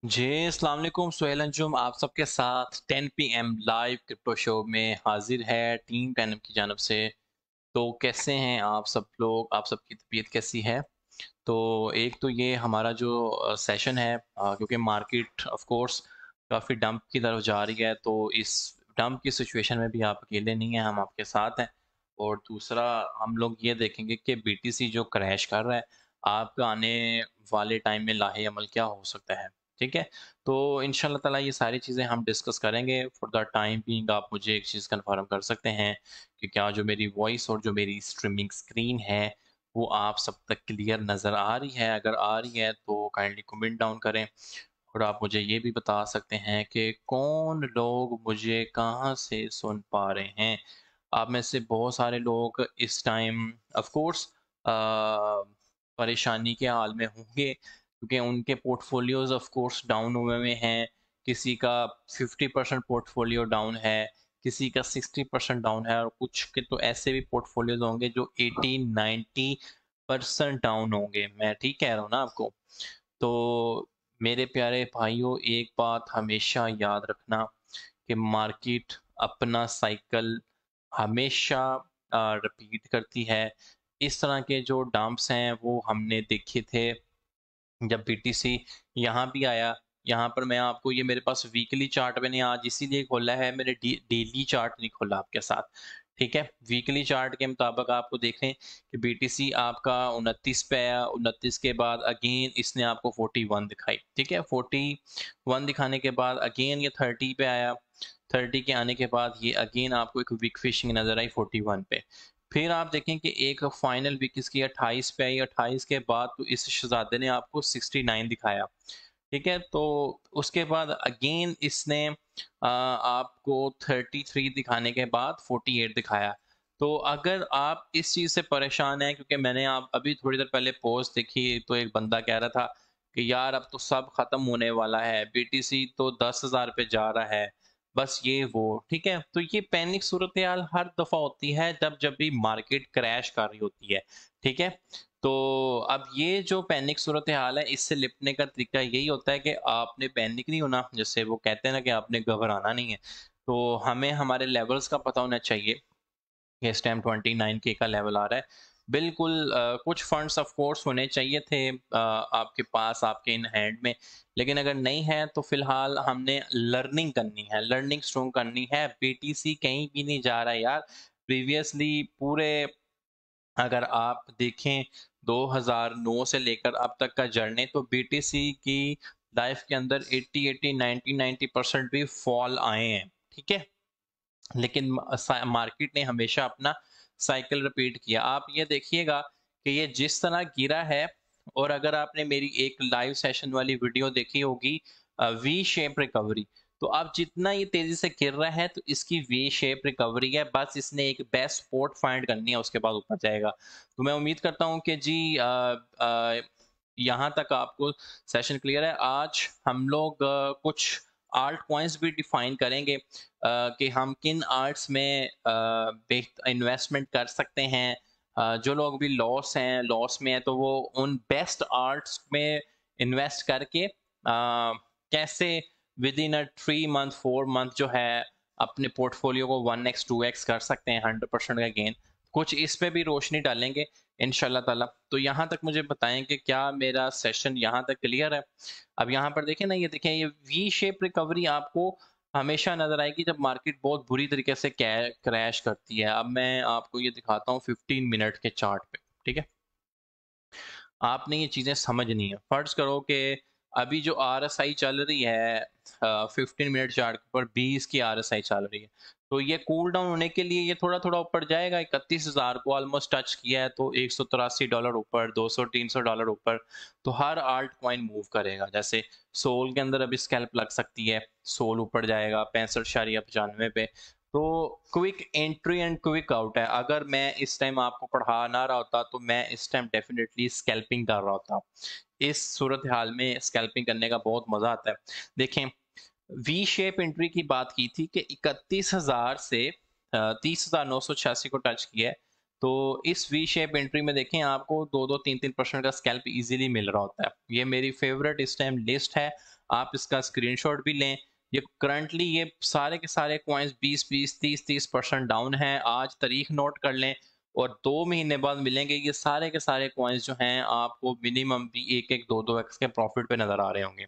जी, अस्सलाम वालेकुम। सोहेल अंजुम आप सबके साथ 10 PM लाइव क्रिप्टो शो में हाजिर है टीम 10 की जानब से। तो कैसे हैं आप सब लोग? आप सबकी तबीयत कैसी है? तो एक तो ये हमारा जो सेशन है, क्योंकि मार्केट ऑफ कोर्स काफ़ी डंप की तरफ जा रही है, तो इस डंप की सिचुएशन में भी आप अकेले नहीं हैं, हम आपके साथ हैं। और दूसरा हम लोग ये देखेंगे कि बीटीसी जो क्रैश कर रहा है, आपका आने वाले टाइम में लाहे अमल क्या हो सकता है, ठीक है? तो इंशाल्लाह ताला ये सारी चीज़ें हम डिस्कस करेंगे। फॉर द टाइम बीइंग आप मुझे एक चीज़ कन्फर्म कर सकते हैं कि क्या जो मेरी वॉइस और जो मेरी स्ट्रीमिंग स्क्रीन है वो आप सब तक क्लियर नज़र आ रही है? अगर आ रही है तो काइंडली कमेंट डाउन करें। और आप मुझे ये भी बता सकते हैं कि कौन लोग मुझे कहाँ से सुन पा रहे हैं? आप में से बहुत सारे लोग इस टाइम ऑफ कोर्स परेशानी के हाल में होंगे, क्योंकि उनके पोर्टफोलियोज़ ऑफ कोर्स डाउन हुए हुए हैं। किसी का 50% पोर्टफोलियो डाउन है, किसी का 60% डाउन है, और कुछ के तो ऐसे भी पोर्टफोलियोज़ होंगे जो 80-90% डाउन होंगे। मैं ठीक कह रहा हूँ ना आपको? तो मेरे प्यारे भाइयों, एक बात हमेशा याद रखना कि मार्केट अपना साइकिल हमेशा रिपीट करती है। इस तरह के जो डंप्स हैं वो हमने देखे थे जब बीटीसी यहाँ भी आया। यहाँ पर मैं आपको, ये मेरे पास वीकली चार्ट मैंने आज इसीलिए खोला है, मैंने डेली चार्ट नहीं खोला आपके साथ, ठीक है? वीकली चार्ट के मुताबिक आपको देखें कि बीटीसी आपका 29 पे आया, 29 के बाद अगेन इसने आपको 41 दिखाई, ठीक है? 41 दिखाने के बाद अगेन ये 30 पे आया, 30 के आने के बाद ये अगेन आपको एक वीक फिशिंग नजर आई 41 पे। फिर आप देखें कि एक फाइनल वीक इसकी 28 पे आई, 28 के बाद तो इस शहजादे ने आपको 69 दिखाया, ठीक है? तो उसके बाद अगेन इसने आपको 33 दिखाने के बाद 48 दिखाया। तो अगर आप इस चीज़ से परेशान हैं, क्योंकि मैंने आप अभी थोड़ी देर पहले पोस्ट देखी, तो एक बंदा कह रहा था कि यार अब तो सब खत्म होने वाला है, बीटीसी तो 10,000 पे जा रहा है, बस ये वो, ठीक है? तो ये पैनिक सूरत-ए-हाल हर दफ़ा होती है जब भी मार्केट क्रैश कर रही होती है, ठीक है? तो अब ये जो पैनिक सूरत-ए-हाल है, इससे निपटने का तरीका यही होता है कि आपने पैनिक नहीं होना, जैसे वो कहते हैं ना कि आपने घबराना नहीं है। तो हमें हमारे लेवल्स का पता होना चाहिए। इस टाइम 29 के का लेवल आ रहा है। बिल्कुल कुछ फंड्स ऑफ कोर्स होने चाहिए थे आपके पास, आपके इन हैंड में, लेकिन अगर नहीं है तो फिलहाल हमने लर्निंग करनी है, लर्निंग स्ट्रॉन्ग करनी है। बीटीसी कहीं भी नहीं जा रहा है यार। प्रीवियसली पूरे, अगर आप देखें 2009 से लेकर अब तक का जर्नी, तो बीटीसी की लाइफ के अंदर 80-80, 90-90% भी फॉल आए हैं, ठीक है? लेकिन मार्केट ने हमेशा अपना साइकिल रिपीट किया। आप ये देखिएगा कि ये जिस तरह गिरा है, और अगर आपने मेरी एक लाइव सेशन वाली वीडियो देखी होगी, वी शेप रिकवरी, तो आप जितना ये तेजी से गिर रहा है तो इसकी वी शेप रिकवरी है, बस इसने एक बेस्ट स्पॉट फाइंड करनी है, उसके बाद ऊपर जाएगा। तो मैं उम्मीद करता हूँ कि जी यहाँ तक आपको सेशन क्लियर है। आज हम लोग कुछ आल्ट कॉइन्स भी डिफाइन करेंगे कि हम किन आर्ट्स में इन्वेस्टमेंट कर सकते हैं। जो लोग भी लॉस में हैं, तो वो उन बेस्ट आर्ट्स में इन्वेस्ट करके कैसे with in a 3 month 4 month जो है अपने पोर्टफोलियो को 1x 2x कर सकते हैं, 100% का गेन। कुछ इस पे भी रोशनी डालेंगे इंशाल्लाह ताला। तो यहाँ तक मुझे बताएं कि क्या मेरा सेशन यहाँ तक क्लियर है? अब यहाँ पर देखें ना, ये देखें, ये वी शेप रिकवरी आपको हमेशा नजर आएगी जब मार्केट बहुत बुरी तरीके से क्रैश करती है। अब मैं आपको ये दिखाता हूँ 15 मिनट के चार्ट पे, ठीक है? आपने ये चीज़ें समझनी है। फर्ज करो कि अभी जो आरएसआई चल रही है 15 मिनट चार्ट पर 20 की आरएसआई चल रही है, तो ये कूल डाउन होने के लिए ये थोड़ा थोड़ा ऊपर जाएगा। 31,000 को ऑलमोस्ट टच किया है, तो $183 ऊपर, 200-300 ऊपर, तो हर आल्ट कॉइन मूव करेगा। जैसे सोल के अंदर अभी स्कैल्प लग सकती है, सोल ऊपर जाएगा 65.95 पे। तो quick entry and quick out है। अगर मैं इस टाइम आपको पढ़ा ना रहा होता तो मैं इस टाइम डेफिनेटली स्कैल्पिंग कर रहा होता। इस सूरत हाल में स्कैल्पिंग करने का बहुत मजा आता है। देखें, वी शेप एंट्री की बात की थी कि 31,000 से 30,986 को टच किया है। तो इस वी शेप एंट्री में देखें, आपको 2-2 3-3% का स्कैल्प इजीली मिल रहा होता है। ये मेरी फेवरेट इस टाइम लिस्ट है। आप इसका स्क्रीनशॉट भी लें। ये करंटली ये सारे के सारे कॉइन्स 20-20, 30-30% डाउन हैं। आज तारीख नोट कर लें और 2 महीने बाद मिलेंगे, ये सारे के सारे कॉइन्स जो हैं आपको मिनिमम भी 1-1, 2-2 एक्स के प्रॉफिट पे नज़र आ रहे होंगे।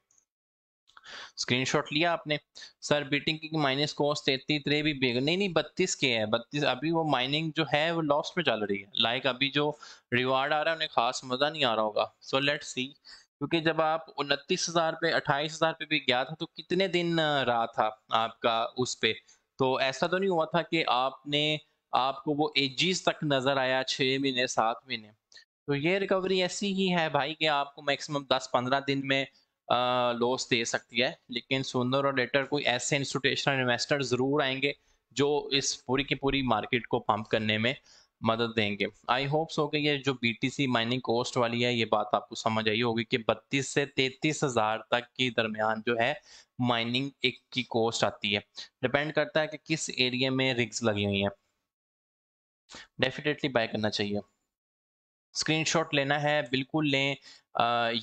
स्क्रीनशॉट लिया आपने? सर बीटिंग की माइनस कॉस्ट 33 भी नहीं 32 के है, 32 अभी वो माइनिंग जो है वो लॉस में चल रही है। लाइक अभी जो रिवार्ड आ रहा है उन्हें खास मजा नहीं आ रहा होगा। सो लेट्स सी, क्योंकि जब आप 29,000 पे 28,000 पे भी गया था तो कितने दिन रहा था आपका उस पे? तो ऐसा तो नहीं हुआ था कि आपको वो एजीज तक नजर आया 6 महीने 7 महीने। तो ये रिकवरी ऐसी ही है भाई कि आपको मैक्सिमम 10-15 दिन में लॉस दे सकती है, लेकिन सूनर और लेटर कोई ऐसे इंस्टीट्यूशनल इन्वेस्टर जरूर आएंगे जो इस पूरी की पूरी मार्केट को पंप करने में मदद देंगे। आई होप सो कि ये जो बीटीसी माइनिंग कॉस्ट वाली है ये बात आपको समझ आई होगी कि 32 से 33,000 तक के दरमियान जो है माइनिंग एक की कॉस्ट आती है। डिपेंड करता है कि किस एरिया में रिग्स लगी हुई हैं। डेफिनेटली बाय करना चाहिए। स्क्रीनशॉट लेना है बिल्कुल लें।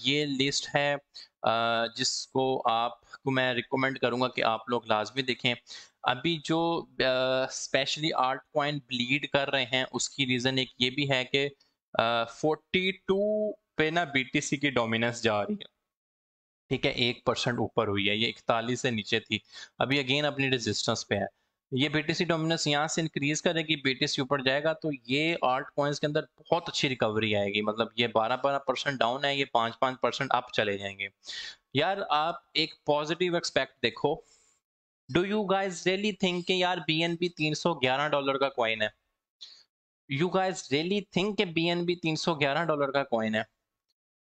ये लिस्ट है जिसको आपको मैं रिकमेंड करूंगा कि आप लोग लाजमी देखें। अभी जो स्पेशली आर्ट कॉइन ब्लीड कर रहे हैं उसकी रीज़न एक ये भी है कि 42 पे ना बीटीसी की डोमिनेंस जा रही है। ठीक है, 1% ऊपर हुई है, ये 41 से नीचे थी, अभी अगेन अपनी रेजिस्टेंस पे है। ये बीटीसी डोमिनेंस यहाँ से इंक्रीज करेगी, बीटीसी ऊपर जाएगा तो ये आल्ट कॉइन्स के अंदर बहुत अच्छी रिकवरी आएगी। मतलब ये 12% डाउन है, ये 5% अप चले जाएंगे। यार आप एक पॉजिटिव एक्सपेक्ट देखो। Do you guys really think कि यार बीएनबी $311 का कॉइन है? यू गाइज रियली थिंक कि बीएनबी $311 का कॉइन है?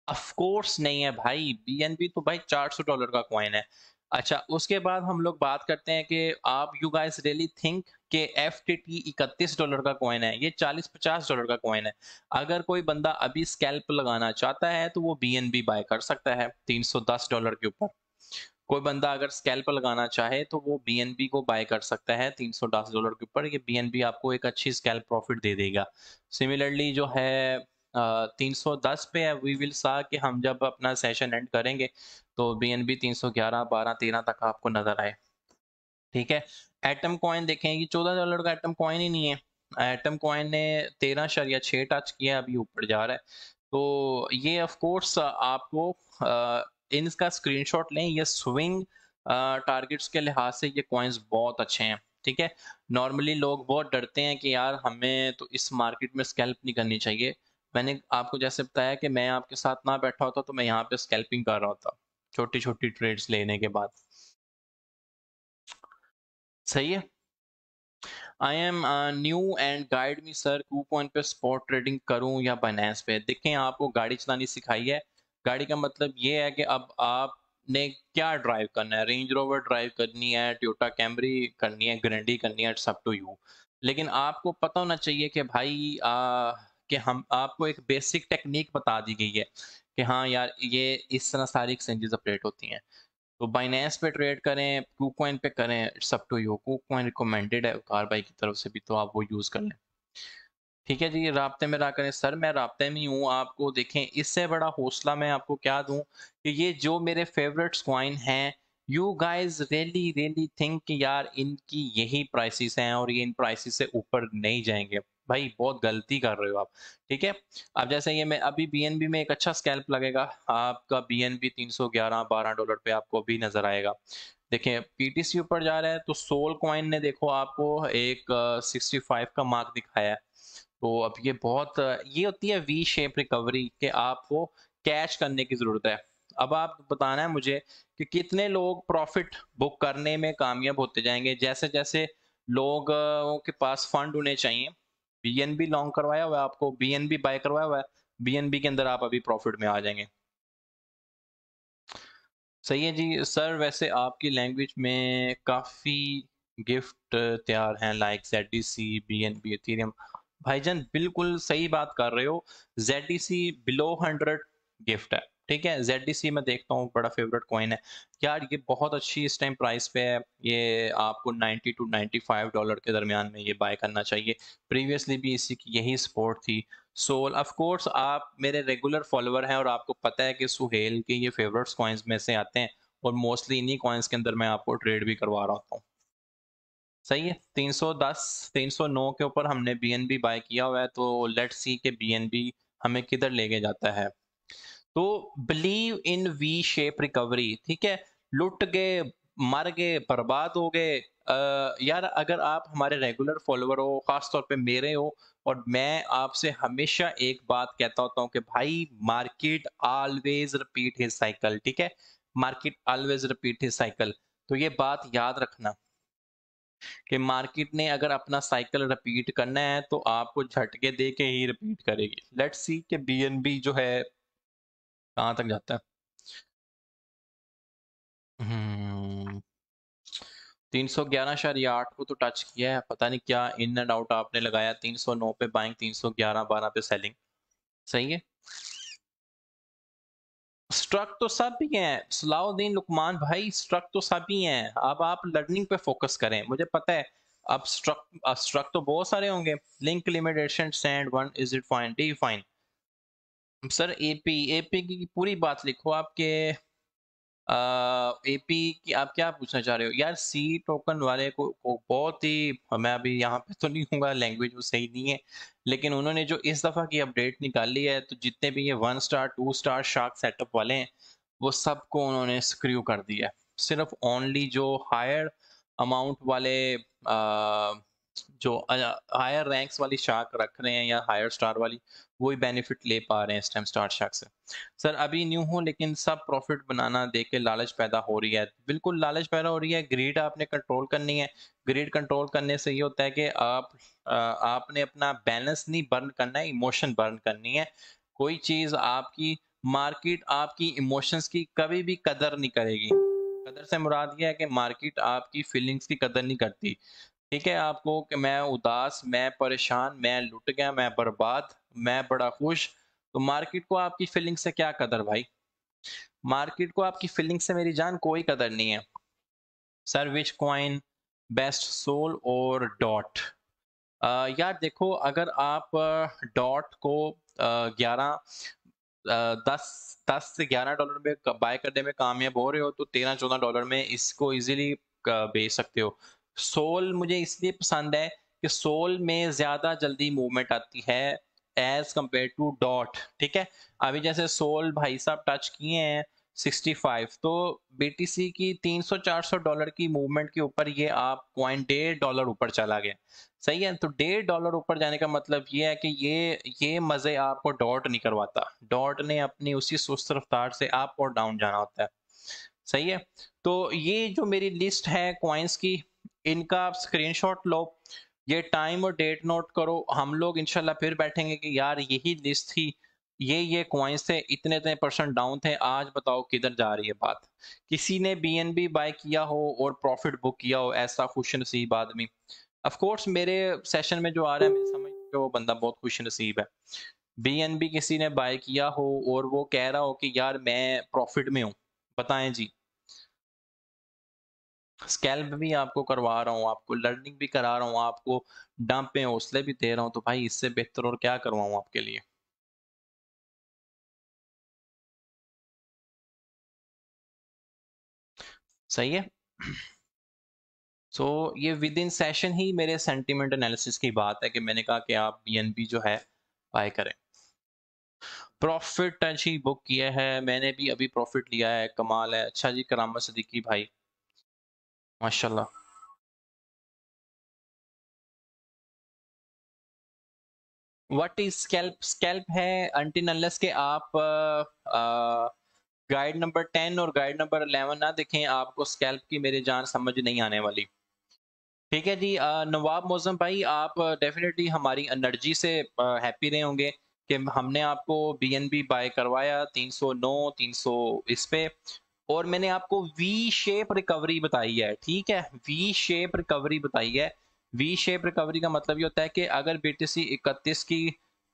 ऑफ कोर्स नहीं है भाई, बीएनबी तो भाई $400 का कॉइन है। अच्छा, उसके बाद हम लोग बात करते हैं कि आप यू गाइस रियली थिंक कि एफटीटी $31 का कॉइन है? ये $40-50 का कॉइन है। अगर कोई बंदा अभी स्कैल्प लगाना चाहता है तो वो बीएनबी बाय कर सकता है $310 के ऊपर। कोई बंदा अगर स्कैल्प लगाना चाहे तो वो बीएनबी को बाय कर सकता है $310 के ऊपर। ये बीएनबी आपको एक अच्छी स्कैल्प प्रॉफिट दे देगा। सिमिलरली जो है 310 पे है, वी विल सा कि हम जब अपना सेशन एंड करेंगे तो बीएनबी 311, 12, 13 तक आपको नजर आए। ठीक है, एटम कॉइन देखें, ये $14 का एटम कॉइन ही नहीं है। एटम कॉइन ने 13.6 टच किया, अभी ऊपर जा रहा है। तो ये ऑफ कोर्स आपको इनका स्क्रीनशॉट लें। ये स्विंग टारगेट्स के लिहाज से ये कॉइन्स बहुत अच्छे हैं। ठीक है, नॉर्मली लोग बहुत डरते हैं कि यार हमें तो इस मार्केट में स्कैल्प नहीं करनी चाहिए। मैंने आपको जैसे बताया कि मैं आपके साथ ना बैठा होता तो मैं यहाँ पे स्कैल्पिंग कर रहा होता, छोटी छोटी ट्रेड्स लेने के बाद। सही है। I am new and guide me sir, coupon पे स्पॉट ट्रेडिंग करूं या बाइनेंस पे? देखें, आपको गाड़ी चलानी सिखाई है। गाड़ी का मतलब ये है कि अब आपने क्या ड्राइव करना है, रेंज रोवर ड्राइव करनी है, टोयोटा कैमरी करनी है, ग्रैंडी करनी है, इट्स अप टू यू। लेकिन आपको पता होना चाहिए कि भाई कि हम आपको एक बेसिक टेक्निक बता दी गई है कि हाँ यार ये इस तरह सारी एक्सचेंजेस ऑपरेट होती हैं। तो बाइनेंस पे ट्रेड करें, कूकॉइन पे करें, it's up to you. KuCoin recommended है कार बाई की तरफ से भी, तो आप वो यूज कर लें। ठीक है जी, राब्ते में रहा करें। सर मैं राब्ते में ही हूँ, आपको देखें इससे बड़ा हौसला मैं आपको क्या दूं कि ये जो मेरे फेवरेट्स कॉइन हैं, you guys really really think कि यार इनकी यही प्राइसेस हैं और ये इन प्राइसेस से ऊपर नहीं जाएंगे? भाई बहुत गलती कर रहे हो आप। ठीक है, अब जैसे ये मैं अभी बीएनबी में एक अच्छा स्कैल्प लगेगा आपका, बीएनबी 311-12 डॉलर पे आपको अभी नजर आएगा। देखें पीटीसी ऊपर जा रहा है तो सोल कॉइन ने देखो आपको एक 65 का मार्क दिखाया है। तो अब ये बहुत ये होती है वी शेप रिकवरी कि आपको कैश करने की जरूरत है। अब आप बताना है मुझे कि कितने लोग प्रॉफिट बुक करने में कामयाब होते जाएंगे जैसे जैसे लोगों के पास फंड होने चाहिए। बीएनबी लॉन्ग करवाया हुआ है, आपको बीएनबी बाय करवाया हुआ है, बीएनबी के अंदर आप अभी प्रॉफिट में आ जाएंगे। सही है जी सर। वैसे आपकी लैंग्वेज में काफ़ी गिफ्ट तैयार हैं, लाइक ZDC, BNB, इथेरियम। भाईजान बिल्कुल सही बात कर रहे हो। ZDC बिलो 100 गिफ्ट है। ठीक है, ZDC मैं देखता हूँ बड़ा फेवरेट कॉइन है यार, ये बहुत अच्छी इस टाइम प्राइस पे है। ये आपको 90 to 95 डॉलर के दरमियान में ये बाय करना चाहिए। प्रीवियसली भी इसी की यही सपोर्ट थी। सोल ऑफ कोर्स आप मेरे रेगुलर फॉलोअर हैं और आपको पता है कि सुहेल के ये फेवरेट्स कॉइन्स में से आते हैं। और मोस्टली इन्हीं कॉइन्स के अंदर मैं आपको ट्रेड भी करवा रहा होता हूँ। सही है, 310 309 के ऊपर हमने बीएनबी बाय किया हुआ है, तो लेट्स सी के बीएनबी हमें किधर लेके जाता है। तो believe in we shape recovery, ठीक है। लुट गए, मर गए, बर्बाद हो गए, यार अगर आप हमारे रेगुलर फॉलोअर हो, खास तौर पे मेरे हो, और मैं आपसे हमेशा एक बात कहता होता हूँ कि भाई market always repeat his cycle, ठीक है। Market always repeat his cycle. तो ये बात याद रखना कि मार्केट ने अगर अपना साइकिल रिपीट करना है तो आपको झटके दे के ही रिपीट करेगी। लेट्स सी कि बीएनबी जो है कहाँ तक जाता है। 311.8 को तो टच किया है, पता नहीं क्या इन एंड आउट आपने लगाया। 309 पे बाइंग, 311.12 पे सेलिंग। सही है, स्ट्रक तो सब ही हैं सलाउद्दीन लुकमान भाई, स्ट्रक तो सब ही हैं। अब आप लर्निंग पे फोकस करें, मुझे पता है अब स्ट्रक तो बहुत सारे होंगे। Link limitation stand one, is it fine, D fine. Sir AP, AP की पूरी बात लिखो आपके। एपी की आप क्या पूछना चाह रहे हो यार। सी टोकन वाले को बहुत ही, मैं अभी यहाँ पे तो नहीं हूँ, लैंग्वेज वो सही नहीं है, लेकिन उन्होंने जो इस दफ़ा की अपडेट निकाली है, तो जितने भी ये 1 स्टार 2 स्टार शार्क सेटअप वाले हैं वो सबको उन्होंने स्क्रू कर दिया है। सिर्फ ओनली जो हायर अमाउंट वाले जो हायर रैंक्स वाली शार्क रख रहे हैं या हायर स्टार वाली, वही बेनिफिट ले पा रहे हैं इस टाइम स्टार शार्क से। सर अभी न्यू हूँ लेकिन सब प्रॉफिट बनाना देख के लालच पैदा हो रही है। बिल्कुल लालच पैदा हो रही है, ग्रीड आपने कंट्रोल करनी है। ग्रीड कंट्रोल करने से ये होता है कि आपने अपना बैलेंस नहीं बर्न करना है, इमोशन बर्न करनी है। कोई चीज आपकी, मार्केट आपकी इमोशंस की कभी भी कदर नहीं करेगी। कदर से मुराद ये है कि मार्केट आपकी फीलिंग्स की कदर नहीं करती। ठीक है, आपको कि मैं उदास, मैं परेशान, मैं लुट गया, मैं बर्बाद, मैं बड़ा खुश, तो मार्केट को आपकी फीलिंग से क्या कदर भाई। मार्केट को आपकी फीलिंग से मेरी जान कोई कदर नहीं है। Sir which coin best, Sol और डॉट। यार देखो, अगर आप डॉट को 11 10 से $11 में बाय करने में कामयाब हो रहे हो तो $13-14 में इसको इजीली बेच सकते हो। सोल मुझे इसलिए पसंद है कि सोल में ज्यादा जल्दी मूवमेंट आती है एज कंपेयर टू डॉट, ठीक है। अभी जैसे सोल भाई साहब टच किए हैं 65, तो बीटीसी की $300-400 की मूवमेंट के ऊपर ये आप कॉइन $1.5 ऊपर चला गया। सही है, तो $1.5 ऊपर जाने का मतलब ये है कि ये मजे आपको डॉट नहीं करवाता। डॉट ने अपनी उसी सुस्त रफ्तार से अप और डाउन जाना होता है। सही है, तो ये जो मेरी लिस्ट है कॉइन्स की, इनका आप स्क्रीनशॉट लो, ये टाइम और डेट नोट करो। हम लोग इंशाल्लाह फिर बैठेंगे कि यार यही लिस्ट थी, ये कॉइन्स थे, इतने इतने परसेंट डाउन थे, आज बताओ किधर जा रही है बात। किसी ने बीएनबी बाय किया हो और प्रॉफिट बुक किया हो, ऐसा खुश नसीब आदमी। ऑफ कोर्स मेरे सेशन में जो आ रहा है, मैं समझ कि वो बंदा बहुत खुश नसीब है। बीएनबी किसी ने बाय किया हो और वो कह रहा हो कि यार मैं प्रॉफिट में हूँ, बताएं जी। स्कैल्प भी आपको करवा रहा हूँ, आपको लर्निंग भी करा रहा हूँ, आपको डंप पे हौसले भी दे रहा हूँ, तो भाई इससे बेहतर और क्या करवाऊँ आपके लिए। सही है। सो ये विद इन सेशन ही मेरे सेंटीमेंट एनालिसिस की बात है कि मैंने कहा कि आप बीएनबी जो है बाय करें। प्रॉफिट टच ही बुक किया है मैंने भी, अभी प्रॉफिट लिया है, कमाल है। अच्छा जी, करामत सिद्दीकी भाई, माशाल्लाह। What is scalp? स्कैल्प है अनटिल अनलेस के आप गाइड नंबर 10 और गाइड नंबर 11 ना देखें, आपको स्कैल्प की मेरी जान समझ नहीं आने वाली। ठीक है जी। नवाब मौजम भाई, आप डेफिनेटली हमारी एनर्जी से हैप्पी रहे होंगे कि हमने आपको बीएनबी बाय करवाया 309 300 इस पे, और मैंने आपको वी शेप रिकवरी बताई है। ठीक है, वी शेप रिकवरी बताई है। वी शेप रिकवरी का मतलब ये होता है कि अगर बीटीसी 31 की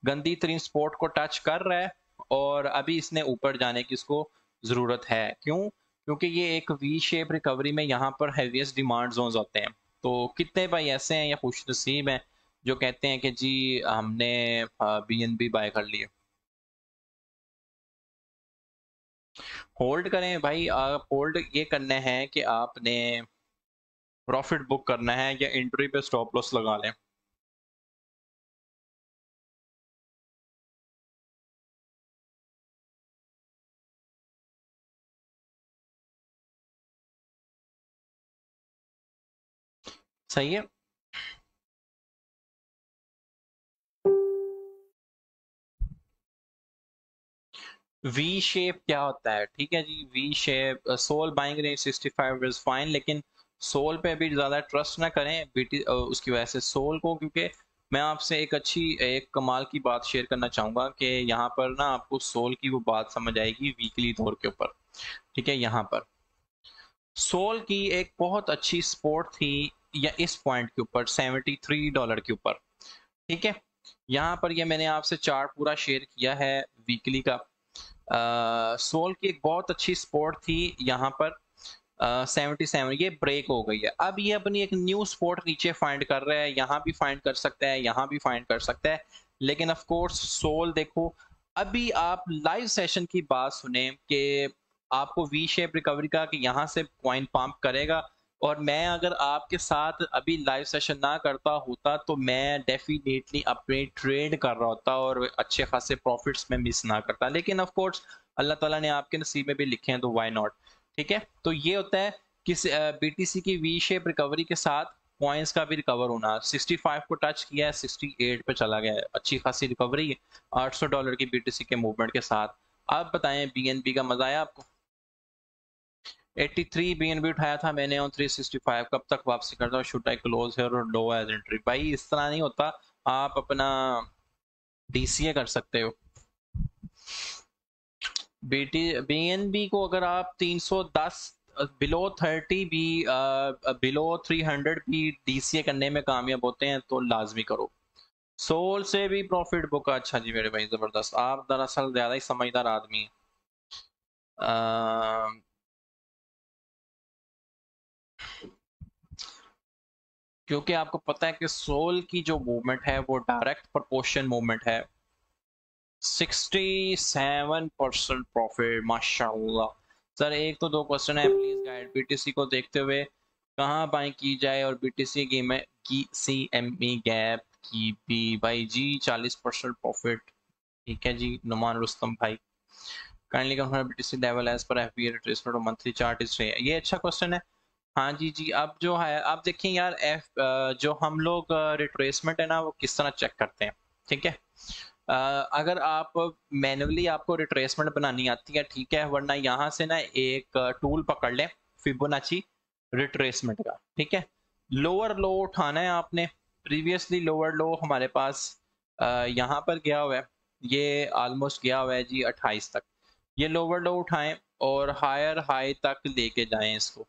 गंदी तरीन स्पोर्ट को टच कर रहा है और अभी इसने ऊपर जाने की इसको जरूरत है। क्यों? क्योंकि ये एक वी शेप रिकवरी में यहाँ पर हैवीएस्ट डिमांड जोन्स होते हैं। तो कितने भाई ऐसे हैं या खुश नसीब हैं जो कहते हैं कि जी हमने बीएनबी बाय कर लिए। होल्ड करें भाई, आप होल्ड ये करना है कि आपने प्रॉफिट बुक करना है या एंट्री पे स्टॉप लॉस लगा लें। सही है। वी शेप क्या होता है? ठीक है जी, V shape sole buying range 65 is fine, लेकिन सोल पे भी ज़्यादा ट्रस्ट ना करें बीटी उसकी वजह से सोल को, क्योंकि मैं आपसे एक कमाल की बात शेयर करना चाहूँगा कि यहाँ पर ना आपको सोल की वो बात समझ आएगी वीकली तौर के ऊपर। ठीक है, यहाँ पर सोल की एक बहुत अच्छी सपोर्ट थी या इस पॉइंट के ऊपर $73 के ऊपर। ठीक है, यहाँ पर ये मैंने आपसे चार्ट पूरा शेयर किया है वीकली का। सोल की एक बहुत अच्छी सपोर्ट थी यहाँ पर 77, ये ब्रेक हो गई है। अब ये अपनी एक न्यू सपोर्ट नीचे फाइंड कर रहा है, यहाँ भी फाइंड कर सकता है, यहाँ भी फाइंड कर सकता है, लेकिन ऑफ कोर्स सोल देखो, अभी आप लाइव सेशन की बात सुने कि आपको वी शेप रिकवरी का कि यहाँ से कॉइन पंप करेगा, और मैं अगर आपके साथ अभी लाइव सेशन ना करता होता तो मैं डेफिनेटली अपने ट्रेड कर रहा होता और अच्छे खासे प्रॉफिट्स में मिस ना करता, लेकिन ऑफ कोर्स अल्लाह ताला ने आपके नसीब में भी लिखे हैं तो व्हाई नॉट। ठीक है, तो ये होता है कि बीटीसी की वी शेप रिकवरी के साथ कॉइन्स का भी रिकवर होना। 65 को टच किया है, 68 पे चला गया है, अच्छी खासी रिकवरी है $800 की बीटीसी के मूवमेंट के साथ। आप बताएं बीएनबी का मजा आया आपको? 83 बीएनबी उठाया था मैंने ऑन 365, कब तक वापसी करता हूँ? शुड आई क्लोज हियर और लो एज एंट्री? भाई इस तरह नहीं होता, आप अपना डीसीए कर सकते हो। बीएनबी को अगर आप 310 बिलो 30 भी बिलो 300 भी डीसीए करने में कामयाब होते हैं तो लाजमी करो। सोल से भी प्रॉफिट बुक। अच्छा जी मेरे भाई, जबरदस्त, आप दरअसल ज्यादा ही समझदार आदमी हैं। क्योंकि आपको पता है कि सोल की जो मूवमेंट है वो डायरेक्ट प्रोपोर्शन मूवमेंट है। 67% प्रॉफिट, माशाल्लाह। सर एक तो दो क्वेश्चन है, प्लीज गाइड बीटीसी को देखते हुए कहाँ बाइंग की जाए और बीटीसी की सीएमई गैप की भी। भाई जी 40% प्रॉफिट। ठीक है जी, नुमान रुस्तम भाई, kindly confirm BTC level edge पर एफबीए रिट्रेसमेंट और मंथली चार्ट इज। ये अच्छा क्वेश्चन है। हाँ जी जी, अब जो है आप देखिए यार, जो हम लोग रिट्रेसमेंट है ना वो किस तरह चेक करते हैं। ठीक है, अगर आप मैन्युअली आपको रिट्रेसमेंट बनानी आती है ठीक है, वरना यहाँ से ना एक टूल पकड़ लें फिबोनाची रिट्रेसमेंट का। ठीक है, लोअर लो उठाना है आपने। प्रीवियसली लोअर लो हमारे पास यहाँ पर गया हुआ है, ये ऑलमोस्ट गया हुआ है जी 28 तक। ये लोअर लो उठाएं और हायर हाई तक लेके जाएं इसको।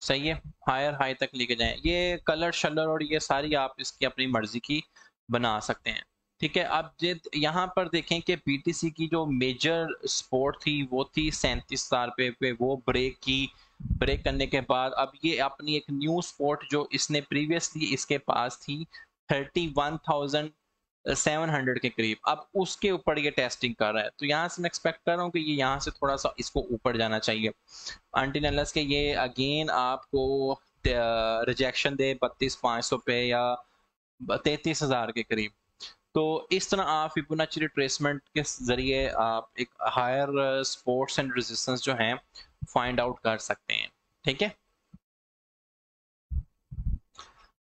सही है, हायर हाई तक लेके जाएं। ये कलर शलर और ये सारी आप इसकी अपनी मर्जी की बना सकते हैं। ठीक है, अब यहाँ पर देखें कि बीटीसी की जो मेजर सपोर्ट थी वो थी 37,000 पे वो ब्रेक की। ब्रेक करने के बाद अब ये अपनी एक न्यू सपोर्ट जो इसने प्रीवियसली इसके पास थी 31,700 के करीब, अब उसके ऊपर ये टेस्टिंग कर रहा है, तो यहाँ से मैं एक्सपेक्ट कर रहा हूँ कि ये यहाँ से थोड़ा सा इसको ऊपर जाना चाहिए अंटिल अनलेस के ये अगेन आपको रिजेक्शन दे 32,500 पे या 33,000 के करीब। तो इस तरह आप फिबोनाची रिट्रेसमेंट के जरिए आप एक हायर सपोर्ट्स एंड रेजिस्टेंस जो हैं फाइंड आउट कर सकते हैं। ठीक है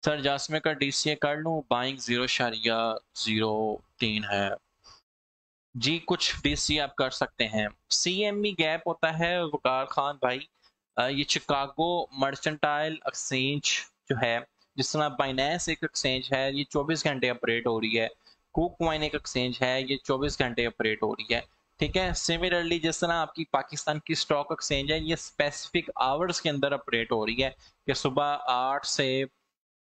सर, जासमे का डीसीए कर लूं? बाइंग 0.03 है जी, कुछ डीसी आप कर सकते हैं। सीएमई गैप होता है वकार खान भाई, ये चिकागो मर्चेंटाइल एक्सचेंज जो है, जिस तरह बाइनेंस एक एक्सचेंज है ये 24 घंटे ऑपरेट हो रही है, कुकवाइन एक एक्सचेंज है ये 24 घंटे ऑपरेट हो रही है। ठीक है, सिमिलरली जिस तरह आपकी पाकिस्तान की स्टॉक एक्सचेंज है ये स्पेसिफिक आवर्स के अंदर ऑपरेट हो रही है कि सुबह 8 से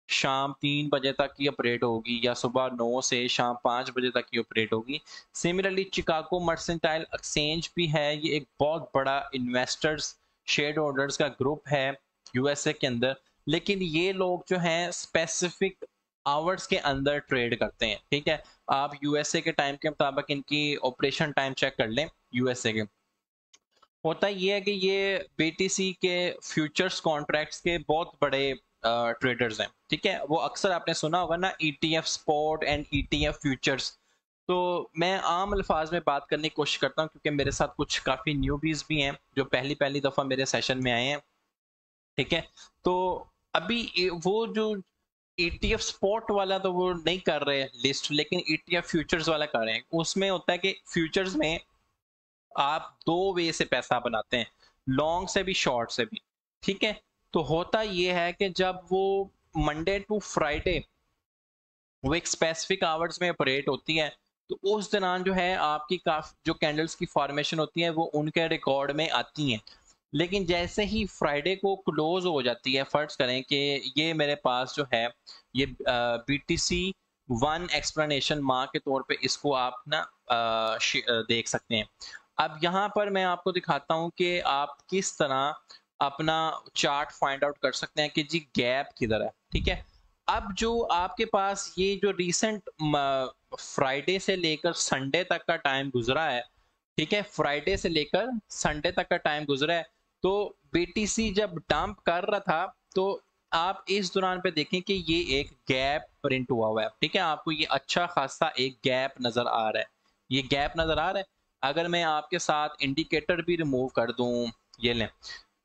शाम 3 बजे तक की ऑपरेट होगी या सुबह 9 से शाम 5 बजे तक की ऑपरेट होगी। सिमिलरली चिकागो मर्सेंटाइल एक्सचेंज भी है, ये एक बहुत बड़ा इन्वेस्टर्स शेयर होल्डर्स का ग्रुप है यूएसए के अंदर, लेकिन ये लोग जो हैं स्पेसिफिक आवर्स के अंदर ट्रेड करते हैं। ठीक है, आप यूएसए के टाइम के मुताबिक इनकी ऑपरेशन टाइम चेक कर लें यूएसए के, होता ये है कि ये बीटीसी के फ्यूचर्स कॉन्ट्रैक्ट्स के बहुत बड़े ट्रेडर्स हैं, ठीक है। वो अक्सर आपने सुना होगा ना, ETF spot and ETF futures. तो मैं आम अल्फाज में बात करने की कोशिश करता हूँ, क्योंकि मेरे साथ कुछ काफ़ी न्यूबीज भी हैं जो पहली पहली दफ़ा मेरे सेशन में आए हैं, ठीक है। तो अभी वो जो ईटीएफ स्पॉट वाला तो वो नहीं कर रहे लिस्ट, लेकिन ईटीएफ फ्यूचर्स वाला कर रहे हैं। उसमें होता है कि फ्यूचर्स में आप दो वे से पैसा बनाते हैं, लॉन्ग से भी शॉर्ट से भी, ठीक है। तो होता ये है कि जब वो मंडे टू फ्राइडे वो एक स्पेसिफिक आवर्स में ऑपरेट होती है, तो उस दौरान जो है आपकी काफी जो कैंडल्स की फॉर्मेशन होती है वो उनके रिकॉर्ड में आती हैं। लेकिन जैसे ही फ्राइडे को क्लोज हो जाती है, फर्ज करें कि ये मेरे पास जो है ये बीटीसी वन एक्सप्लेनेशन माँ के तौर पे इसको आप ना देख सकते हैं। अब यहाँ पर मैं आपको दिखाता हूँ कि आप किस तरह अपना चार्ट फाइंड आउट कर सकते हैं कि जी गैप किधर है, ठीक है। अब जो आपके पास ये जो रिसेंट फ्राइडे से लेकर संडे तक का टाइम गुजरा है, ठीक है, फ्राइडे से लेकर संडे तक का टाइम गुजरा है, तो बीटीसी जब डंप कर रहा था, तो आप इस दौरान पे देखें कि ये एक गैप प्रिंट हुआ है, ठीक है। आपको ये अच्छा खासा एक गैप नजर आ रहा है, ये गैप नजर आ रहा है। अगर मैं आपके साथ इंडिकेटर भी रिमूव कर दूं, ये लें,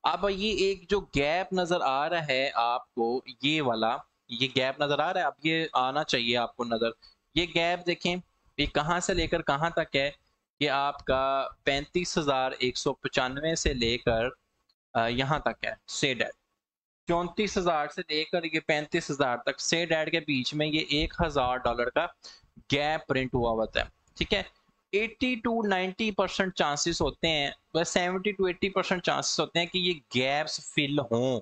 अब ये एक जो गैप नजर आ रहा है आपको, ये वाला, ये गैप नजर आ रहा है, अब ये आना चाहिए आपको नजर। ये गैप देखें, ये कहाँ से लेकर कहाँ तक है। ये आपका 35,195 से लेकर यहाँ तक है, से डेट 34,000 से लेकर ये 35,000 तक, से डेट के बीच में ये $1,000 का गैप प्रिंट हुआ होता है, ठीक है। 80 टू 90% चांसेस होते हैं, बस 70 टू 80% चांसेस होते हैं कि ये गैप्स फिल हों।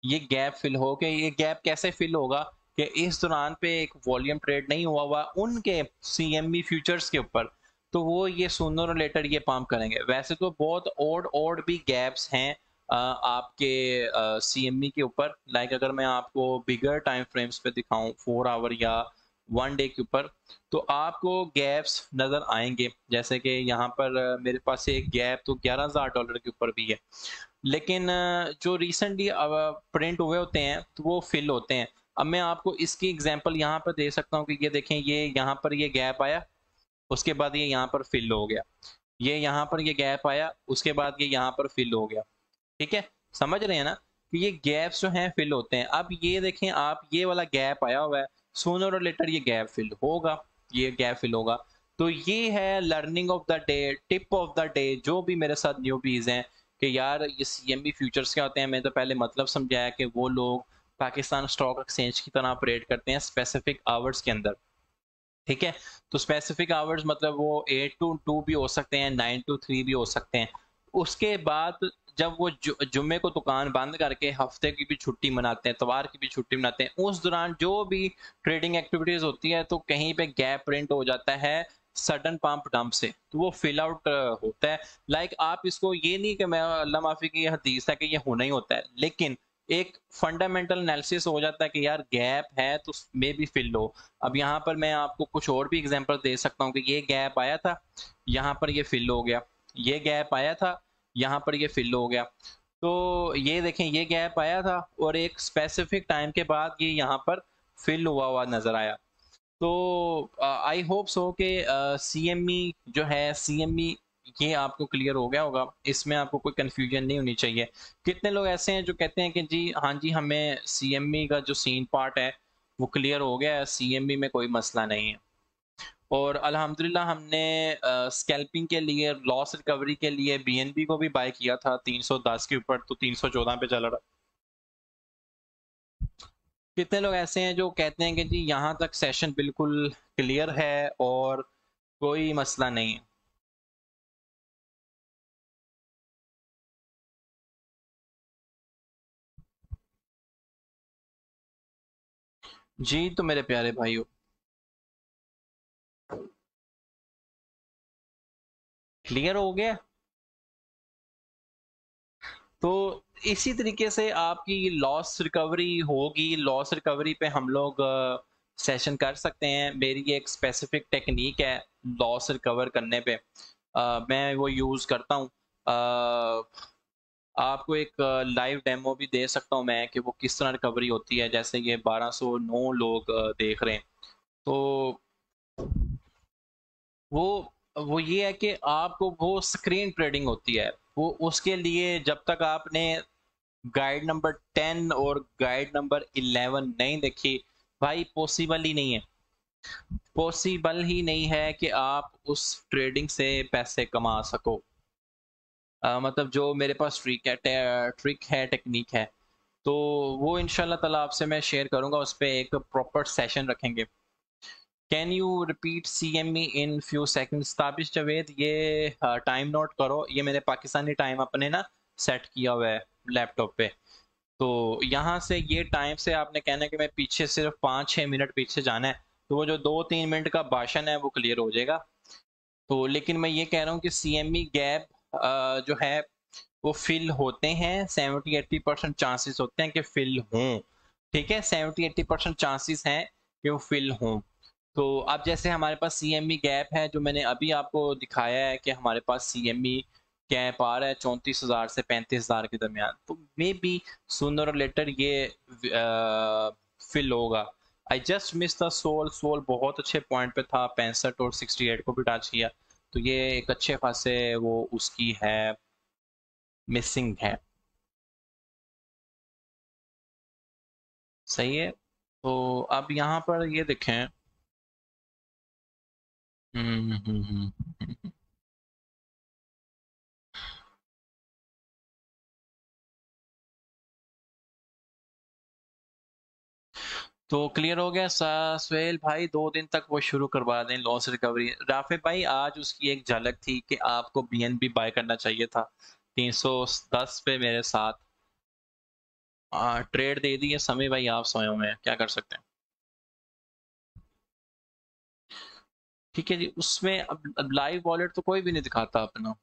ये गैप फिल हो के, ये गैप कैसे फिल होगा कि इस दौरान पे एक वॉल्यूम ट्रेड नहीं हुआ हुआ उनके सीएमई फ्यूचर्स के ऊपर, तो वो ये सूनर और लेटर ये पंप करेंगे। वैसे तो बहुत ओड भी गैप्स हैं आपके सीएमई के ऊपर। लाइक अगर मैं आपको बिगर टाइम फ्रेम्स पे दिखाऊं, 4 आवर या 1 डे के ऊपर, तो आपको गैप्स नजर आएंगे। जैसे कि यहाँ पर मेरे पास एक गैप तो $11,000 के ऊपर भी है, लेकिन जो रिसेंटली प्रिंट हुए होते हैं तो वो फिल होते हैं। अब मैं आपको इसकी एग्जांपल यहाँ पर दे सकता हूँ कि ये देखें, ये यहाँ पर ये गैप आया, उसके बाद ये यहाँ पर फिल हो गया, ये यहाँ पर ये गैप आया, उसके बाद ये यहाँ पर फिल हो गया, ठीक है। समझ रहे हैं ना कि ये गैप्स जो हैं फिल होते हैं। अब ये देखें आप, ये वाला गैप आया हुआ है, सूनर और लेटर ये गैप फिल होगा, ये गैप फिल होगा। तो ये है learning of the day, tip of the day, जो भी मेरे साथ न्यूबीज हैं कि यार ये सीएमबी फ्यूचर्स क्या होते हैं। मैं तो पहले मतलब समझाया कि वो लोग पाकिस्तान स्टॉक एक्सचेंज की तरह ऑपरेट करते हैं स्पेसिफिक आवर्स के अंदर, ठीक है। तो स्पेसिफिक आवर्स मतलब वो 8 to 2 भी हो सकते हैं, 9 to 3 भी हो सकते हैं। उसके बाद जब वो जुम्मे को दुकान बंद करके हफ्ते की भी छुट्टी मनाते हैं, इतवार की भी छुट्टी मनाते हैं, उस दौरान जो भी ट्रेडिंग एक्टिविटीज होती है तो कहीं पे गैप प्रिंट हो जाता है सडन पंप डंप से, तो वो फिल आउट होता है। लाइक आप इसको, ये नहीं कि मैं अल्लाह माफी की ये हदीस है कि ये होना ही होता है, लेकिन एक फंडामेंटल एनालिसिस हो जाता है कि यार गैप है तो मे भी फिल हो। अब यहाँ पर मैं आपको कुछ और भी एग्जांपल दे सकता हूँ कि ये गैप आया था, यहाँ पर ये फिल हो गया, ये गैप आया था, यहाँ पर ये फिल हो गया। तो ये देखें, ये गैप आया था और एक स्पेसिफिक टाइम के बाद ये यहाँ पर फिल हुआ हुआ नजर आया। तो आई होप सो कि सीएमई जो है, सीएमई ये आपको क्लियर हो गया होगा, इसमें आपको कोई कंफ्यूजन नहीं होनी चाहिए। कितने लोग ऐसे हैं जो कहते हैं कि जी हाँ जी, हमें सीएमई का जो सीन पार्ट है वो क्लियर हो गया है, सीएमई में कोई मसला नहीं है। और अल्हम्दुलिल्लाह हमने स्कैल्पिंग के लिए, लॉस रिकवरी के लिए बीएनबी को भी बाय किया था 310 के ऊपर, तो 314 पे चल रहा। कितने लोग ऐसे हैं जो कहते हैं कि जी यहाँ तक सेशन बिल्कुल क्लियर है और कोई मसला नहीं है। जी तो मेरे प्यारे भाइयों, क्लियर हो गया। तो इसी तरीके से आपकी लॉस रिकवरी होगी, लॉस रिकवरी पे हम लोग सेशन कर सकते हैं। मेरी एक स्पेसिफिक टेक्निक है लॉस रिकवर करने पे, मैं वो यूज़ करता हूँ। आपको एक लाइव डेमो भी दे सकता हूँ मैं कि वो किस तरह रिकवरी होती है। जैसे ये 1209 लोग देख रहे हैं, तो वो ये है कि आपको वो स्क्रीन ट्रेडिंग होती है। वो उसके लिए जब तक आपने गाइड नंबर 10 और गाइड नंबर 11 नहीं देखी, भाई पॉसिबल ही नहीं है, पॉसिबल ही नहीं है कि आप उस ट्रेडिंग से पैसे कमा सको। मतलब जो मेरे पास ट्रिक है, टेक्निक है, तो वो इंशाल्लाह ताला आपसे मैं शेयर करूंगा। उस पर एक प्रॉपर सेशन रखेंगे। Can you repeat CME in few seconds? Tabish Javed, ये टाइम नोट करो। ये मैंने पाकिस्तानी टाइम अपने ना सेट किया हुआ है लैपटॉप पे। तो यहाँ से ये टाइम से आपने कहना है कि मैं पीछे सिर्फ 5-6 मिनट पीछे जाना है, तो वो जो 2-3 मिनट का भाषण है वो क्लियर हो जाएगा। तो लेकिन मैं ये कह रहा हूँ कि CME गैप जो है वो फिल होते हैं। 70-80% चांसेस होते हैं कि फिल हों। ठीक है, 70-80% चांसेस हैं कि वो फिल हों। तो अब जैसे हमारे पास CME गैप है, जो मैंने अभी आपको दिखाया है कि हमारे पास CME गैप आ रहा है 34,000 से 35,000 के दरमियान, तो मे बी सुनर और लेटर ये फिल होगा। I just miss the Sol. Sol बहुत अच्छे पॉइंट पे था, 65 और 68 को भी टच किया, तो ये एक अच्छे खासे वो उसकी है, मिसिंग है। सही है। तो अब यहाँ पर ये देखें। हम्म हम्म हम्म, हम्म। तो क्लियर हो गया सुहेल भाई, 2 दिन तक वो शुरू करवा दें लॉस रिकवरी। राफे भाई, आज उसकी एक झलक थी कि आपको BNB बाय करना चाहिए था 310 पे मेरे साथ। ट्रेड दे दी है। समय भाई आप सोए हुए हैं, क्या कर सकते हैं। ठीक है जी, उसमें अब लाइव वॉलेट तो कोई भी नहीं दिखाता अपना।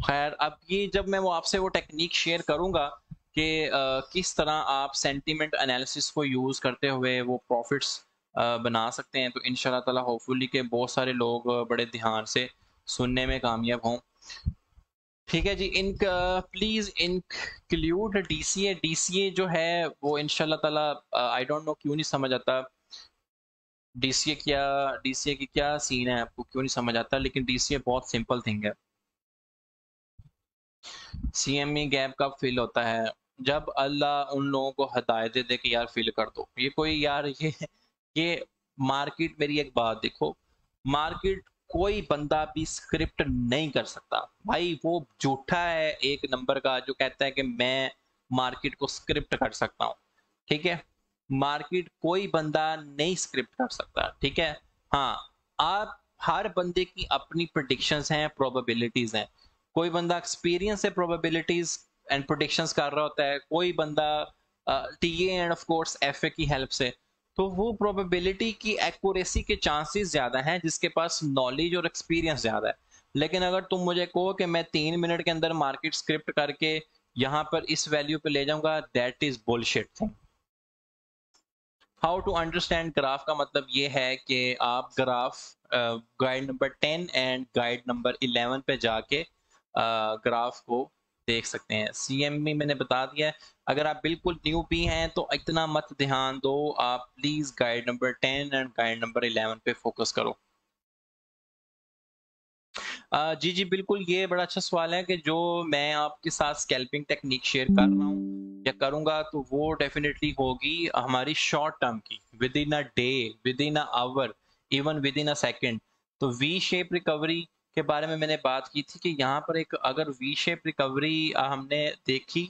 खैर, अब ये जब मैं वो आपसे वो टेक्निक शेयर करूंगा कि किस तरह आप सेंटीमेंट एनालिसिस को यूज करते हुए वो प्रॉफिट्स बना सकते हैं, तो इंशाल्लाह ताला होपफुली के बहुत सारे लोग बड़े ध्यान से सुनने में कामयाब हों। ठीक है जी, प्लीज इंक्लूड DCA। DCA जो है वो इंशाल्लाह ताला, आई डोंट नो क्यों नहीं समझ आता DCA क्या, DCA की क्या सीन है, आपको क्यों नहीं समझ आता, लेकिन DCA बहुत सिंपल थिंग है। CME गैप कब फिल होता है? जब अल्लाह उन लोगों को हदायत दे कि यार फिल कर दो। ये कोई यार ये मार्केट, मेरी एक बात देखो, मार्केट कोई बंदा भी स्क्रिप्ट नहीं कर सकता भाई। वो झूठा है एक नंबर का जो कहता है कि मैं मार्केट को स्क्रिप्ट कर सकता हूँ। ठीक है, मार्केट कोई बंदा नहीं स्क्रिप्ट कर सकता। ठीक है, हाँ, आप हर बंदे की अपनी प्रिडिक्शंस हैं, प्रोबेबिलिटीज हैं। कोई बंदा एक्सपीरियंस से प्रोबेबिलिटीज एंड प्रोडिक्शंस कर रहा होता है, कोई बंदा TA end of course FA की हेल्प से। तो वो प्रोबेबिलिटी की एक्यूरेसी के चांसेस ज्यादा हैं जिसके पास नॉलेज और एक्सपीरियंस ज्यादा है। लेकिन अगर तुम मुझे कहो कि मैं 3 मिनट के अंदर मार्केट स्क्रिप्ट करके यहाँ पर इस वैल्यू पे ले जाऊंगा, that is bullshit thing. How to understand graph का मतलब ये है कि आप graph guide number 10 and guide number 11 पे जाके ग्राफ को देख सकते हैं। CME मैंने बता दिया है। अगर आप बिल्कुल न्यू भी हैं तो इतना मत ध्यान दो, आप please guide number 10 and guide number 11 पे फोकस करो। जी जी बिल्कुल, ये बड़ा अच्छा सवाल है कि जो मैं आपके साथ स्कैल्पिंग टेक्निक शेयर कर रहा हूँ या करूंगा, तो वो डेफिनेटली होगी हमारी शॉर्ट टर्म की, within a day, within a hour, even within a second. तो वी शेप रिकवरी के बारे में मैंने बात की थी कि यहाँ पर एक अगर वी शेप रिकवरी हमने देखी,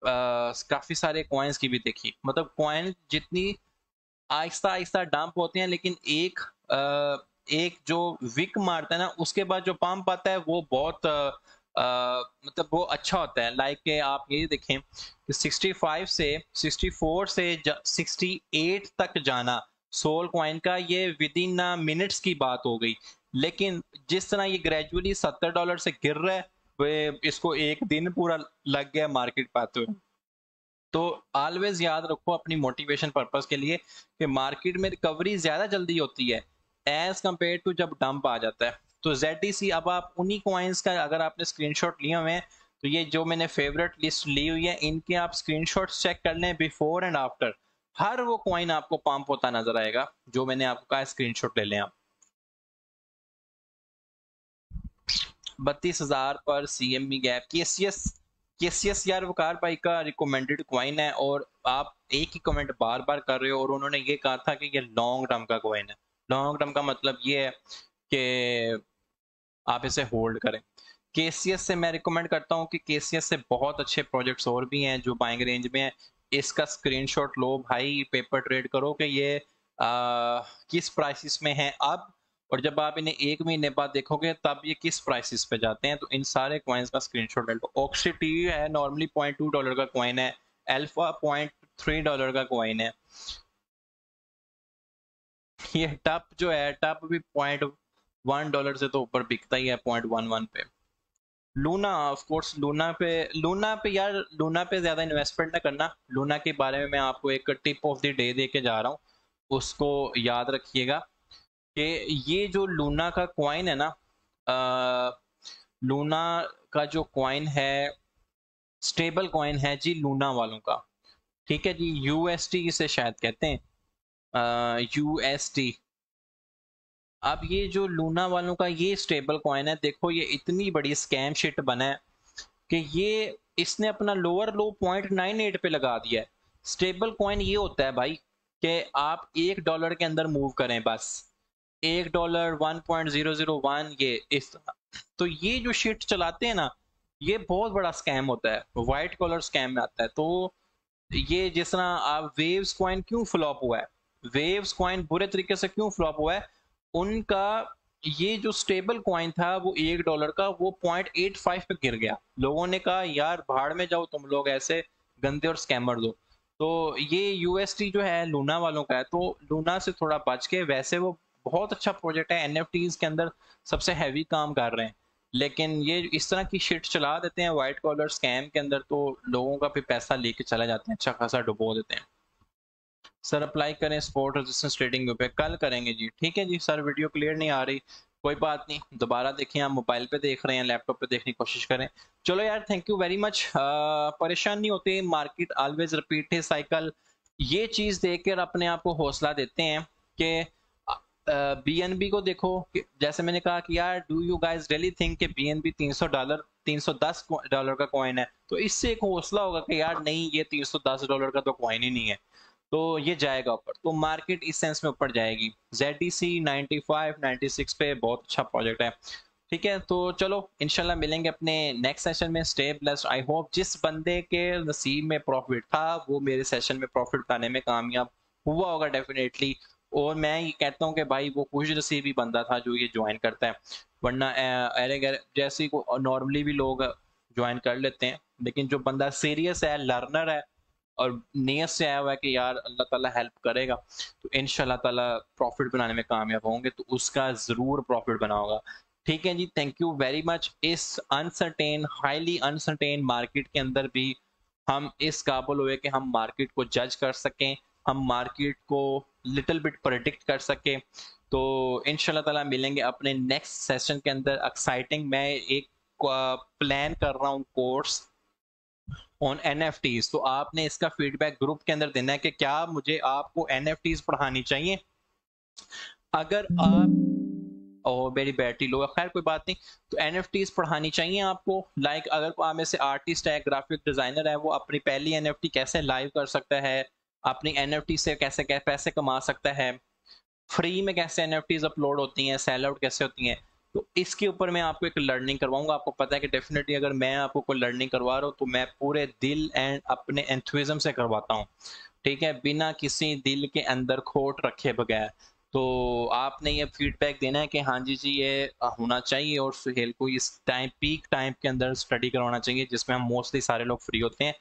काफी सारे कॉइन्स की भी देखी, मतलब कॉइन जितनी आहिस्ता आहिस्ता डंप होते हैं, लेकिन एक जो विक मारता है ना, उसके बाद जो पंप आता है वो बहुत मतलब वो अच्छा होता है। लाइक के आप ये देखें कि 65 से 64 से 68 तक जाना सोल कॉइन का, ये विद इन मिनट्स की बात हो गई। लेकिन जिस तरह ये ग्रेजुअली $70 से गिर रहा है, इसको एक दिन पूरा लग गया मार्केट पाते हुए। तो ऑलवेज याद रखो अपनी मोटिवेशन पर्पस के लिए कि मार्केट में रिकवरी ज्यादा जल्दी होती है, एज कम्पेयर टू जब डंप आ जाता है। तो ZDC, अब आप उन्हीं कॉइन्स का अगर आपने स्क्रीनशॉट लिए हुए हैं तो ये जो मैंने फेवरेट लिस्ट ली हुई है इनके आप स्क्रीनशॉट्स चेक कर लें बिफोर एंड आफ्टर, हर वो कॉइन आपको पंप होता नजर आएगा जो मैंने आपको कहा स्क्रीनशॉट ले लें आप। 32,000 पर CME गैप। केसीएस यार वकार भाई का रिकमेंडेड कॉइन है और आप एक ही कमेंट बार बार कर रहे हो और उन्होंने ये कहा था कि ये लॉन्ग टर्म का कॉइन है। लॉन्ग टर्म का मतलब ये है कि आप इसे होल्ड करें। केसीएस से मैं रिकमेंड करता हूँ कि केसीएस से बहुत अच्छे प्रोजेक्ट्स और भी हैं जो बाइंग रेंज में है। इसका स्क्रीनशॉट लो भाई, पेपर ट्रेड करो कि ये किस प्राइसिस में है अब, और जब आप इन्हें एक महीने बाद देखोगे तब ये किस प्राइसिस पे जाते हैं। तो इन सारे कॉइन्स का स्क्रीनशॉट ले लो। ऑक्सीटी है नॉर्मली $0.2 का कॉइन है, अल्फा $0.3 का कॉइन है। ये टप जो है, टप भी $0.1 से तो ऊपर बिकता ही है, 0.11 पे। लूना ऑफ कोर्स, लूना पे यार, लूना पे ज्यादा इन्वेस्टमेंट ना करना। लूना के बारे में मैं आपको एक tip of the day they के जा रहा हूँ, उसको याद रखिएगा कि ये जो लूना का कॉइन है ना, लूना का जो कॉइन है स्टेबल कॉइन है जी लूना वालों का, ठीक है जी। UST इसे शायद कहते हैं, UST। अब ये जो लूना वालों का ये स्टेबल कॉइन है, देखो ये इतनी बड़ी स्कैम शिट बना है कि ये इसने अपना लोअर लो 0.98 पे लगा दिया है। स्टेबल कॉइन ये होता है भाई कि आप $1 के अंदर मूव करें, बस $1 1.001 ये इस तरह। तो ये जो शिट चलाते हैं ना, ये बहुत बड़ा स्कैम होता है, व्हाइट कॉलर स्कैम में आता है। तो ये जिस तरह आप वेव्स कॉइन क्यों फ्लॉप हुआ है, वेव्स कॉइन बुरे तरीके से क्यों फ्लॉप हुआ है, उनका ये जो स्टेबल कॉइन था वो $1 का, वो 0.85 पे गिर गया। लोगों ने कहा यार भाड़ में जाओ तुम लोग, ऐसे गंदे और स्कैमर दो। तो ये UST जो है लूना वालों का है, तो लूना से थोड़ा बच के, वैसे वो बहुत अच्छा प्रोजेक्ट है, NFTs के अंदर सबसे हैवी काम कर रहे हैं, लेकिन ये इस तरह की शिट चला देते हैं व्हाइट कॉलर स्कैम के अंदर, तो लोगों का भी पैसा लेके चले जाते हैं, अच्छा खासा डुबो देते हैं। सर अप्लाई करें स्पोर्ट रेजिस्टेंस ट्रेडिंग पे, कल करेंगे जी, ठीक है जी। सर वीडियो क्लियर नहीं आ रही, कोई बात नहीं, दोबारा देखें। आप मोबाइल पे देख रहे हैं, लैपटॉप पे देखने की कोशिश करें। चलो यार, थैंक यू वेरी मच। परेशान नहीं होते, मार्केट ऑलवेज रिपीट है साइकिल। ये चीज देखकर अपने आप को हौसला देते हैं कि BNB को देखो, जैसे मैंने कहा कि यार do you guys really think कि BNB $310 का कॉइन है, तो इससे एक हौसला होगा कि यार नहीं, ये $310 का तो कॉइन ही नहीं है, तो ये जाएगा ऊपर, तो मार्केट इस सेंस में ऊपर जाएगी। ZDC 95 96 पे बहुत अच्छा प्रोजेक्ट है, ठीक है। तो चलो इंशाल्लाह मिलेंगे अपने नेक्स्ट सेशन में। Stay blessed. आई होप जिस बंदे के नसीब में प्रॉफिट था वो मेरे सेशन में प्रॉफिट पाने में कामयाब हुआ होगा डेफिनेटली। और मैं ये कहता हूँ कि भाई वो खुश नसीबी बंदा था जो ये ज्वाइन करता है, वरना अरे जैसे को नॉर्मली भी लोग ज्वाइन कर लेते हैं, लेकिन जो बंदा सीरियस है, लर्नर है और नियत से आया हुआ है कि यार अल्लाह ताला हेल्प करेगा, तो इंशाल्लाह ताला प्रॉफिट बनाने में कामयाब होंगे, तो उसका ज़रूर प्रॉफिट बना होगा। ठीक है जी, थैंक यू वेरी मच। इस अनसर्टेन, हाईली अनसर्टेन मार्केट के अंदर भी हम इस काबिल हुए कि हम मार्केट को जज कर सकें, हम मार्केट को लिटिल बिट प्रेडिक्ट कर सकें। तो इंशाल्लाह ताला मिलेंगे अपने नेक्स्ट सेशन के अंदर एक्साइटिंग। मैं एक प्लान कर रहा हूँ कोर्स ऑन NFTs, तो आपने इसका फीडबैक ग्रुप के अंदर देना है कि क्या मुझे आपको NFTs पढ़ानी चाहिए। अगर आप मेरी बैटरी लो है, खैर कोई बात नहीं, तो NFTs पढ़ानी चाहिए आपको। लाइक अगर आप में से आर्टिस्ट है, ग्राफिक डिजाइनर है, वो अपनी पहली NFT कैसे लाइव कर सकता है, अपनी NFT से कैसे पैसे कमा सकता है, फ्री में कैसे NFTs अपलोड होती हैं, सेल आउट कैसे होती हैं, तो इसके ऊपर मैं आपको एक लर्निंग करवाऊंगा। आपको पता है कि डेफिनेटली अगर मैं आपको कोई लर्निंग करवा रहा हूँ तो मैं पूरे दिल एंड अपने एंथुइज्म से करवाता हूँ, ठीक है, बिना किसी दिल के अंदर खोट रखे बगैर। तो आपने ये फीडबैक देना है कि हाँ जी जी ये होना चाहिए, और सुहेल को इस टाइम पीक टाइम के अंदर स्टडी करवाना चाहिए जिसमें हम मोस्टली सारे लोग फ्री होते हैं।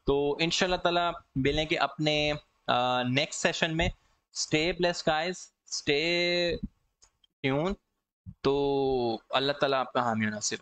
तो इंशाल्लाह ताला मिलेंगे अपने नेक्स्ट सेशन में। Stay blessed guys, stay tune. तो अल्लाह ताला आपका हामी नासिर।